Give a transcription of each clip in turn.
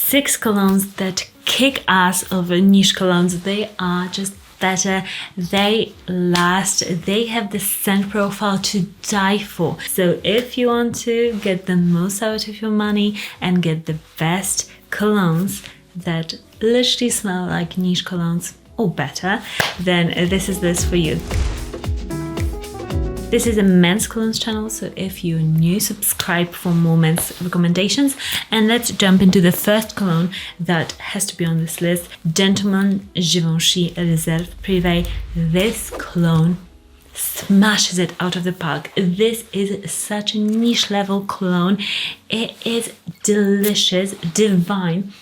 6 colognes that kick ass over niche colognes. They are just better, they last, they have the scent profile to die for. So if you want to get the most out of your money and get the best colognes that literally smell like niche colognes or better, then this is this for you. This is a men's colognes channel, so if you're new, subscribe for more men's recommendations. And let's jump into the first cologne that has to be on this list. Gentleman Givenchy Reserve Privee. This cologne smashes it out of the park. This is such a niche level cologne. It is delicious, divine.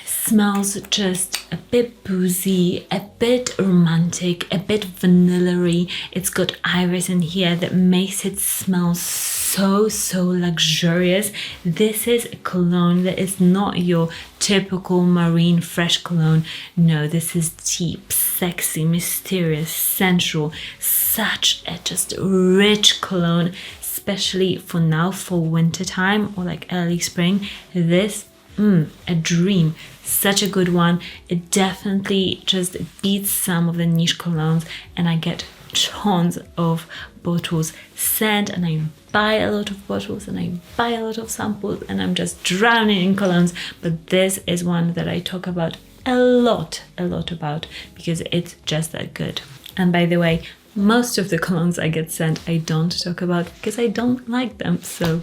Smells just a bit boozy, a bit romantic, a bit vanilla-y. It's got iris in here that makes it smell so luxurious. This is a cologne that is not your typical marine fresh cologne. No, this is deep, sexy, mysterious, sensual. Such a just rich cologne, especially for now, for winter time or like early spring. This a dream. Such a good one. It definitely just beats some of the niche colognes, and I get tons of bottles sent, and I buy a lot of bottles and I buy a lot of samples, and I'm just drowning in colognes. But this is one that I talk about a lot about because it's just that good. And by the way, most of the colognes I get sent I don't talk about because I don't like them, so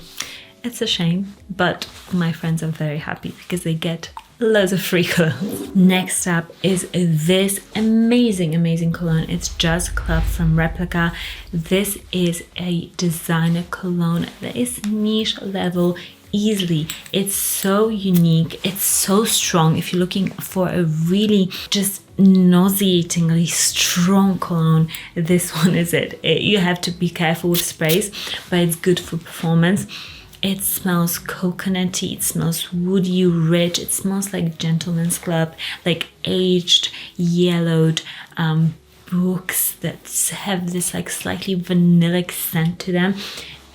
it's a shame, but my friends are very happy because they get loads of free colognes. Next up is this amazing cologne. It's Just Club from Replica. This is a designer cologne that is niche level easily. It's so unique, it's so strong. If you're looking for a really just nauseatingly strong cologne, this one is it. You have to be careful with sprays, but it's good for performance. It smells coconutty, it smells woody, rich, it smells like Gentleman's Club, like aged, yellowed books that have this like slightly vanillic scent to them.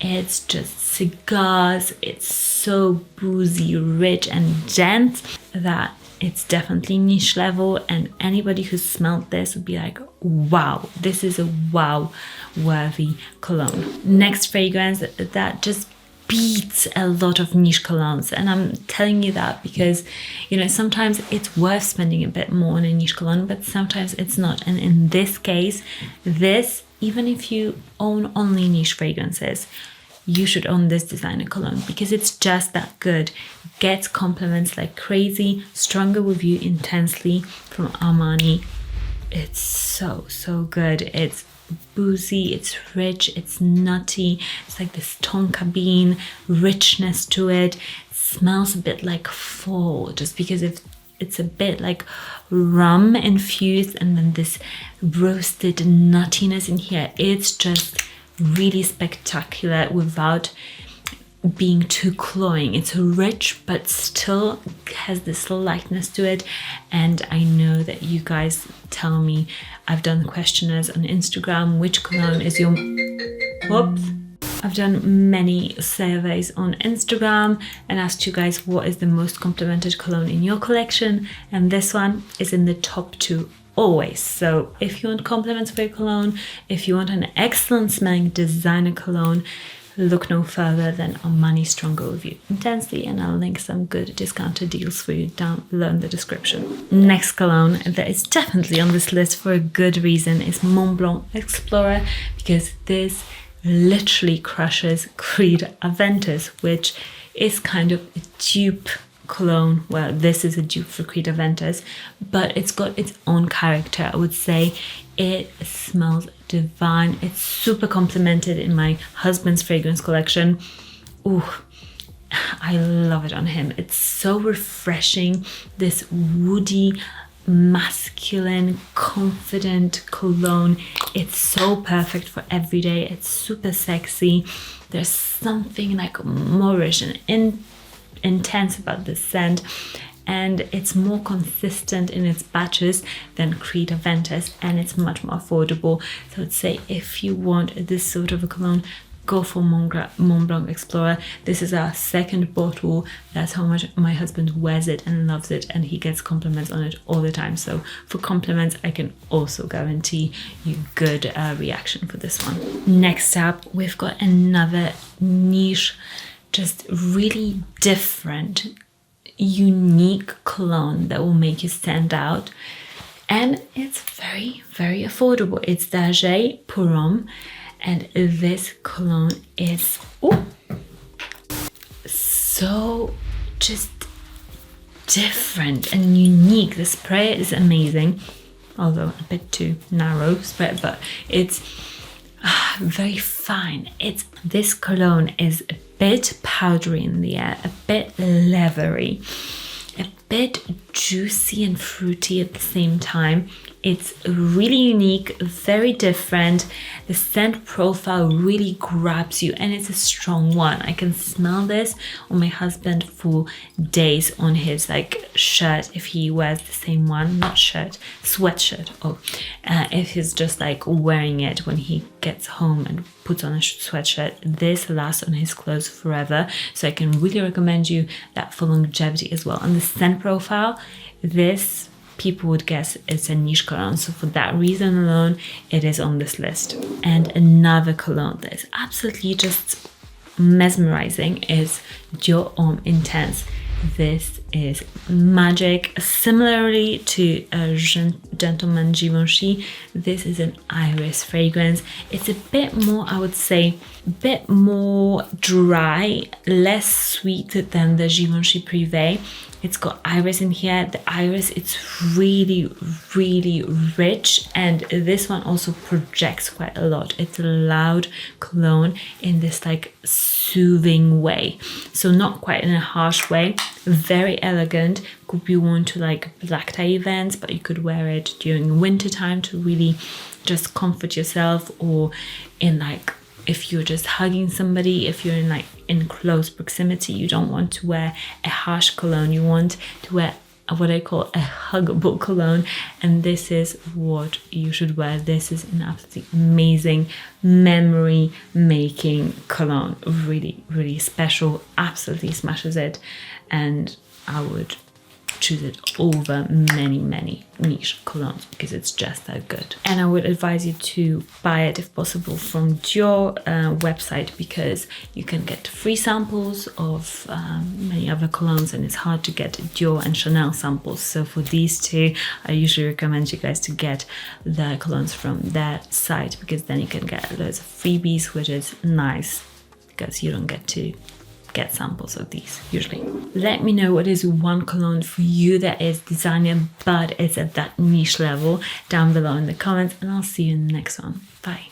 It's just cigars, it's so boozy, rich and dense that it's definitely niche level, and anybody who smelled this would be like, wow, this is a wow worthy cologne. Next fragrance that just beats a lot of niche colognes, and I'm telling you that because, you know, sometimes it's worth spending a bit more on a niche cologne, but sometimes it's not. And in this case, this, even if you own only niche fragrances, you should own this designer cologne because it's just that good. Gets compliments like crazy. Stronger with You Intensely from Armani. It's so good. It's boozy, it's rich, it's nutty, it's like this tonka bean richness to it. It smells a bit like fall just because it's a bit like rum infused, and then this roasted nuttiness in here. It's just really spectacular without being too cloying. It's rich but still has this lightness to it. And I know that you guys tell me, I've done questionnaires on Instagram, which cologne is your... Whoops. I've done many surveys on Instagram and asked you guys what is the most complimented cologne in your collection, and this one is in the top 2 always. So if you want compliments for your cologne, if you want an excellent smelling designer cologne, look no further than Armani Stronger With You Intensely, and I'll link some good discounted deals for you down below in the description. Next cologne that is definitely on this list for a good reason is Montblanc Explorer, because this literally crushes Creed Aventus, which is kind of a dupe cologne. Well, this is a dupe for Creed Aventus, but it's got its own character. I would say it smells divine. It's super complimented in my husband's fragrance collection. Ooh, I love it on him. It's so refreshing. This woody, masculine, confident cologne. It's so perfect for every day. It's super sexy. There's something like Moorish and intense about this scent, and it's more consistent in its batches than Creed Aventus, and it's much more affordable. So I'd say if you want this sort of a cologne, go for Montblanc Explorer. This is our second bottle. That's how much my husband wears it and loves it, and he gets compliments on it all the time. So for compliments, I can also guarantee you good reaction for this one. Next up, we've got another niche, just really different, unique cologne that will make you stand out. And it's very, very affordable. It's Daarej pour Homme. And this cologne is so just different and unique. The spray is amazing, although a bit too narrow spread, but it's very fine. This cologne is a bit powdery in the air, a bit leathery, a bit juicy and fruity at the same time. It's really unique, very different. The scent profile really grabs you, and it's a strong one. I can smell this on my husband for days on his like shirt if he wears the same one, not shirt, sweatshirt. If he's just like wearing it when he gets home and puts on a sweatshirt, this lasts on his clothes forever. So I can really recommend you that for longevity as well. On the scent profile, this people would guess it's a niche cologne, so for that reason alone it is on this list. And another cologne that is absolutely just mesmerizing is Dior Homme Intense. This is magic. Similarly to Gentleman Givenchy, this is an iris fragrance. It's a bit more, I would say, a bit more dry, less sweet than the Givenchy Privee. It's got iris in here. The iris, it's really, really rich, and this one also projects quite a lot. It's a loud cologne in this like soothing way, so not quite in a harsh way. Very elegant. Could be worn to like black tie events, but you could wear it during winter time to really just comfort yourself, or in like if you're just hugging somebody, if you're in like in close proximity, you don't want to wear a harsh cologne, you want to wear what I call a huggable cologne, and this is what you should wear. This is an absolutely amazing memory making cologne, really, really special, absolutely smashes it, and I would choose it over many niche colognes because it's just that good. And I would advise you to buy it if possible from Dior website, because you can get free samples of many other colognes, and it's hard to get Dior and Chanel samples. So for these two, I usually recommend you guys to get the colognes from their site, because then you can get loads of freebies, which is nice because you don't get to get samples of these usually. Let me know what is one cologne for you that is designer but it's at that niche level down below in the comments, and I'll see you in the next one. Bye.